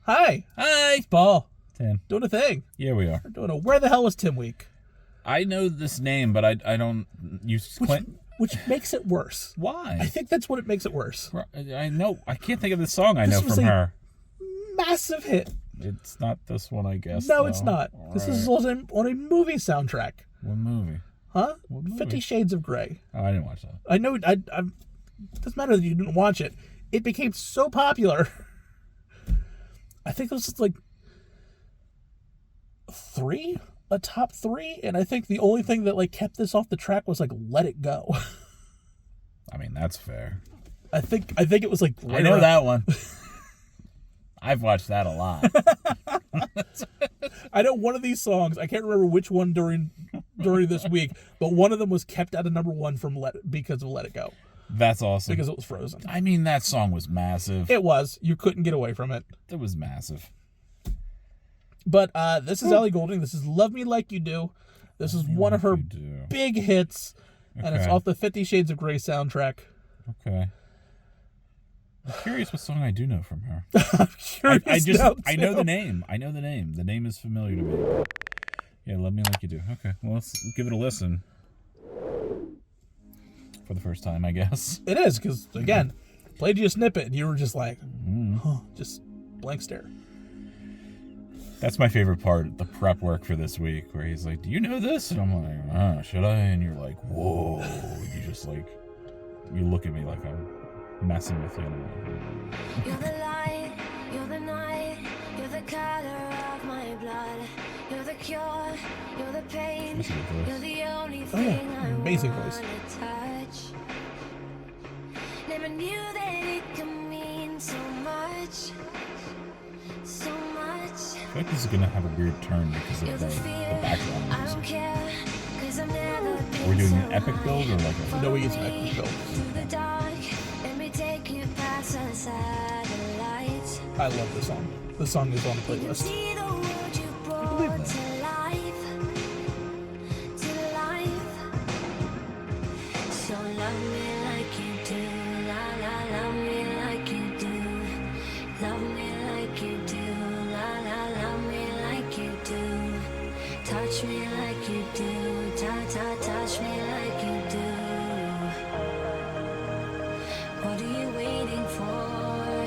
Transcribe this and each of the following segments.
Hi. Hi. It's Paul. Tim. Doing a thing. Yeah, we are. We're doing a Where the Hell Was Tim week. I know this name, but I don't use... Which makes it worse. Why? I think that's what it makes it worse. I know. I can't think of the song I know from her. Massive hit. It's not this one, I guess. No, it's not. This is on a movie soundtrack. What movie? Huh? What movie? 50 Shades of Grey. Oh, I didn't watch that. I know. It doesn't matter that you didn't watch it. It became so popular. I think it was like a top three, and I think the only thing that kept this off the track was Let It Go. I mean, that's fair. I think it was right I know that one. I've watched that a lot. I know one of these songs, I can't remember which one during this week, but one of them was kept at a number one because of Let It Go. That's awesome. Because it was Frozen. I mean, that song was massive. It was. You couldn't get away from it. It was massive. But this is Ellie Goulding. This is Love Me Like You Do. This is one of her big hits, and it's off the 50 Shades of Grey soundtrack. Okay. I'm curious what song I do know from her. I'm curious. I know the name. I know the name. The name is familiar to me. Yeah, Love Me Like You Do. Okay, well, let's give it a listen. For the first time, I guess. It is, because, again, played you a snippet, and you were just like, just blank stare. That's my favorite part, the prep work for this week, where he's like, do you know this? And I'm like, should I? And you're like, whoa. You just you look at me like I'm messing with you. You're the light, you're the night, you're the color of my blood. You're the cure, you're the pain, you're the only thing amazing I voice. wanna touch. Never knew that it could mean so much, so much. I feel like this is going to have a weird turn because of the background I don't music. care, 'cause I've never been Are we doing so an epic build or a... No, we use an epic build. through the dark. Let me take you past the satellites. I love this song. This song is on the playlist. See the world you brought believe that. to life, to life. So love me like you do, la la, love me like you do, love me like you do, la la, love me like you do, touch me like you do, touch me like you do. What are you waiting for?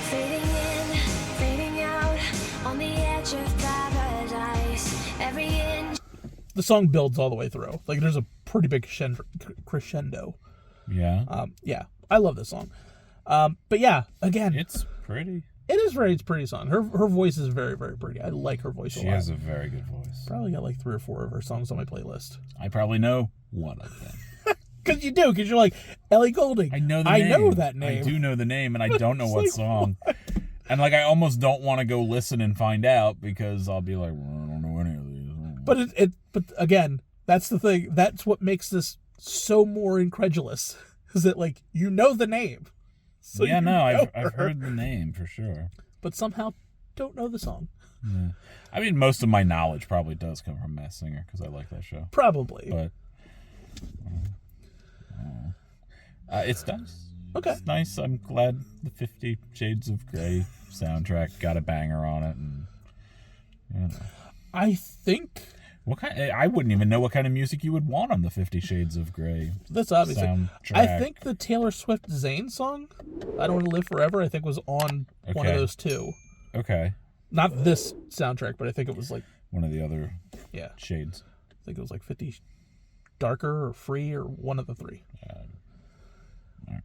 Fading in, fading out, on the edge of paradise. Every inch. The song builds all the way through. There's a pretty big crescendo. Yeah. Yeah, I love this song. But yeah, again, It's pretty. it's a pretty song. Her voice is very, very pretty. I like her voice a lot. She has a very good voice. Probably got 3 or 4 of her songs on my playlist. I probably know one of them. Because you do, because you're like, Ellie Goulding. I know the name. I know that name. I do know the name, and I don't know what like, song. And I almost don't want to go listen and find out because I'll be like, well, I don't know any of these. But again, that's the thing. That's what makes this so more incredulous. Is that you know the name. So yeah, no, I've her, heard the name for sure. but somehow don't know the song. Yeah. I mean, most of my knowledge probably does come from Masked Singer because I like that show. Probably. But it's nice. Okay. It's nice. I'm glad the 50 Shades of Grey soundtrack got a banger on it, and I think what kind? I wouldn't even know what kind of music you would want on the 50 Shades of Grey that's obviously. soundtrack. I think the Taylor Swift Zayn song, "I Don't Want to Live Forever," I think was on one of those two. Okay. Not this soundtrack, but I think it was One of the other shades. I think it was 50 Darker or Free or one of the three. I don't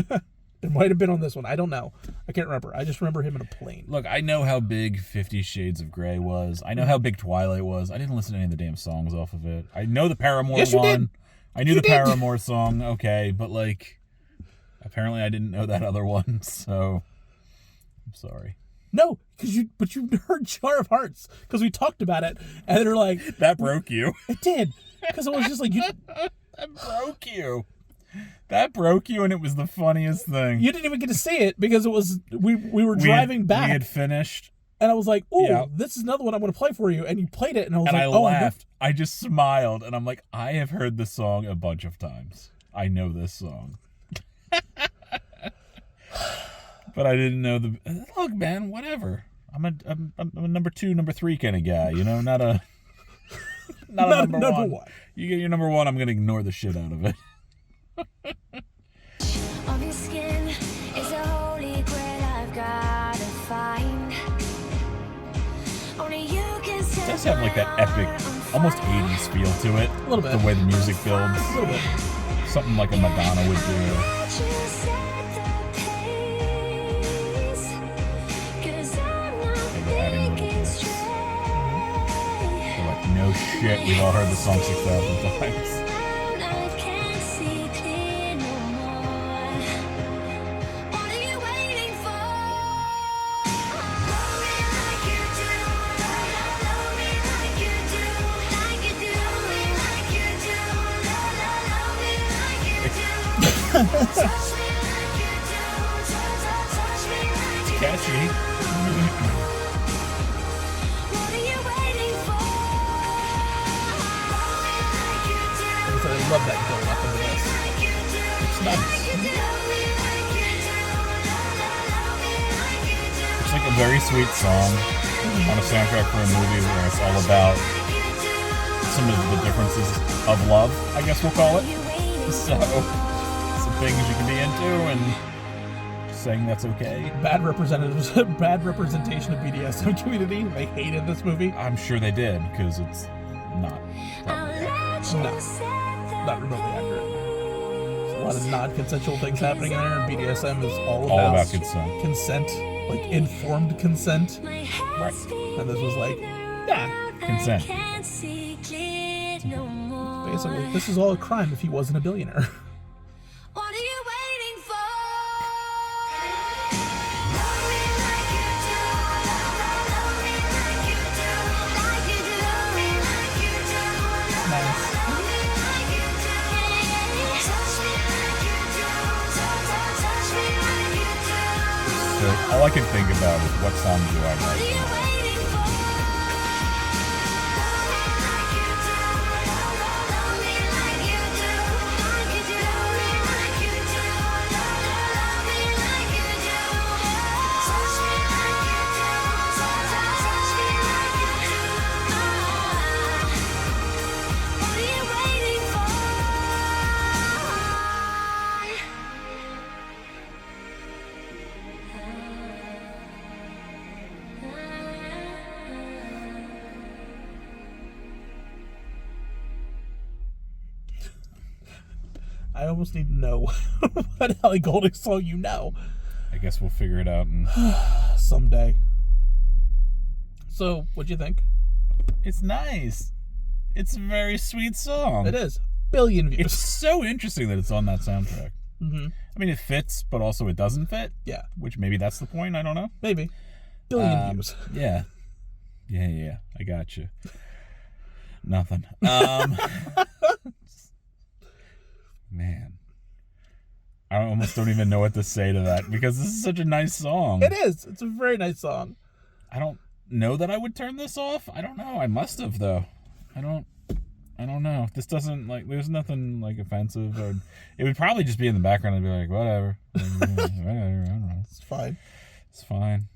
know. It might have been on this one. I don't know. I can't remember. I just remember him in a plane. Look, I know how big 50 Shades of Grey was. I know how big Twilight was. I didn't listen to any of the damn songs off of it. I know the Paramore Yes, you one. did. I knew the Paramore song, okay, but apparently I didn't know that other one, so I'm sorry. No, you heard Jar of Hearts because we talked about it, and they're like, That broke you. it did, because it was just you. That broke you. That broke you, and it was the funniest thing. You didn't even get to see it because it was we were driving back. We had finished, and I was like, "Ooh, Yeah. this is another one I'm going to play for you." And you played it, and I was and like, I "Oh, laughed. I just smiled, and I'm like, I have heard this song a bunch of times. I know this song. But I didn't know the. Look, man, whatever. I'm a number 2, number 3 kind of guy. You know, not a number one. You get your number 1, I'm gonna ignore the shit out of it. On your skin is a holy grail I've gotta find. Only you can set It does have like that epic, almost 80s feel to it. A little bit. The way the music builds. A little bit. Something like a Madonna would do. No shit, we've all heard the song 6,000 times. It's catchy. I love that build up into this. It's nice. It's like a very sweet song on a soundtrack for a movie where it's all about some of the differences of love, I guess we'll call it. So, some things you can be into and saying that's okay. Bad representation of BDSM community. They hated this movie. I'm sure they did, because it's not probably accurate. No, not remotely accurate. There's a lot of non-consensual things happening in there, and BDSM is all about consent. Consent, like informed consent. Right. And this was like, yeah, Consent. basically, this is all a crime if he wasn't a billionaire. What are you waiting for? Nice. So all I can think about is what song do I know? I almost need to know what Ellie Goulding song you know. I guess we'll figure it out Someday. So, what'd you think? It's nice. It's a very sweet song. It is. Billion views. It's so interesting that it's on that soundtrack. Mm-hmm. I mean, it fits, but also it doesn't fit. Yeah. Which maybe that's the point. I don't know. Maybe. Billion views. Yeah. Yeah. I got you. Nothing. Man. I almost don't even know what to say to that because this is such a nice song. It is. It's a very nice song. I don't know that I would turn this off. I don't know. I must have, though. I don't know. This doesn't, like, there's nothing, like, offensive. Or it would probably just be in the background and be like, whatever. Whatever. I don't know. It's fine. It's fine.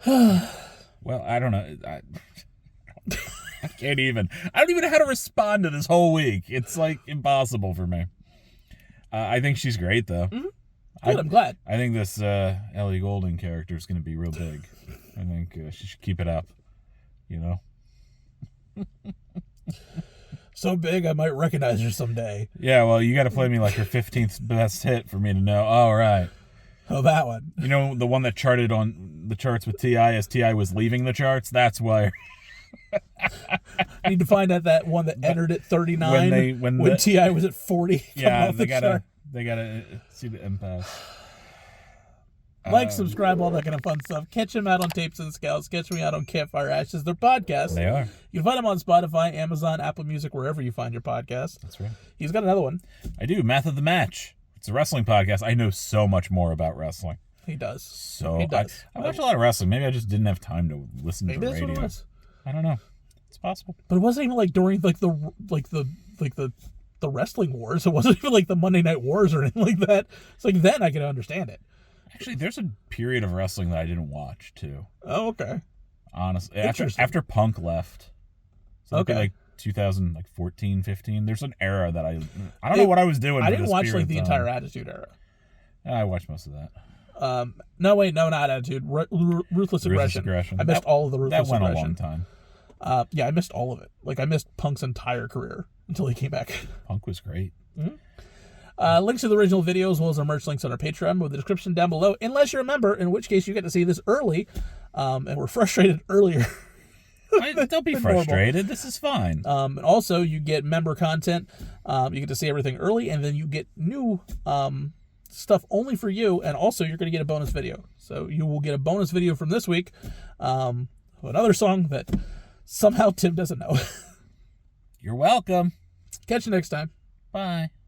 Well, I don't know. I can't even. I don't even know how to respond to this whole week. It's, like, impossible for me. I think she's great, though. Mm-hmm. Good, I'm glad. I think this Ellie Goulding character is going to be real big. I think she should keep it up, you know? So big, I might recognize her someday. Yeah, well, you got to play me like her 15th best hit for me to know. All right. Oh, that one. You know, the one that charted on the charts with T.I. as T.I. was leaving the charts? That's why. I need to find out that one that entered at 39 when T.I. was at 40. Yeah, they gotta see the impasse. Like, subscribe, all that kind of fun stuff. Catch him out on Tapes and Scowls. Catch me out on Campfire Ashes, their podcast. They are. You can find him on Spotify, Amazon, Apple Music, wherever you find your podcast. That's right. He's got another one. I do. Math of the Match. It's a wrestling podcast. I know so much more about wrestling. He does. He does. I watch a lot of wrestling. Maybe I just didn't have time to listen to the radio. Maybe that's what it was. I don't know. It's possible. But it wasn't even like during the wrestling wars. It wasn't even like the Monday Night Wars or anything like that. It's like then I could understand it. Actually, there's a period of wrestling that I didn't watch, too. Oh, okay. Honestly. After Punk left. So Okay. Like 2014, 15. There's an era that I don't know what I was doing. I for didn't this watch period like of the time. entire Attitude Era. I watched most of that. No, wait, no, not Attitude. Ruthless Aggression. I missed all of the Ruthless That went Aggression. a long time. Yeah, I missed all of it. Like, I missed Punk's entire career until he came back. Punk was great. Links to the original video as well as our merch links on our Patreon with the description down below, unless you're a member, in which case you get to see this early, and we're frustrated earlier. Don't be frustrated. This is fine. And also, you get member content. You get to see everything early, and then you get new stuff only for you, and also you're going to get a bonus video. So you will get a bonus video from this week, another song that somehow Tim doesn't know. You're welcome. Catch you next time. Bye.